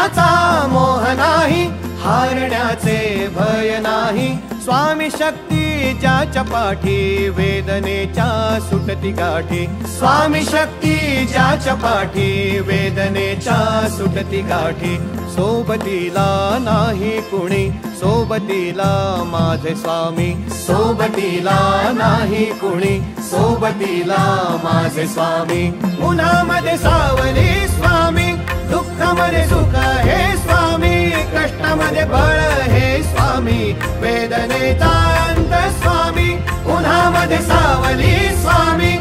मनाचा मोह नाही, हारण्याचे भय नाही। स्वामी शक्ती ज्याच्या पाठी, वेदनेच्या सुटती गाठी। स्वामी शक्ती ज्याच्या पाठी, वेदनेच्या सुटती गाठी। सोबतीला नाही कुणी, सोबतीला माझे स्वामी। सोबतीला नाही कुणी, सोबतीला माझे स्वामी। उन्हामध्ये सावली स्वामी, दुःखामध्ये सुख हे स्वामी, कष्टामध्ये बळ हे स्वामी, वेदनेचा अंत स्वामी। उन्हामध्ये सावली स्वामी,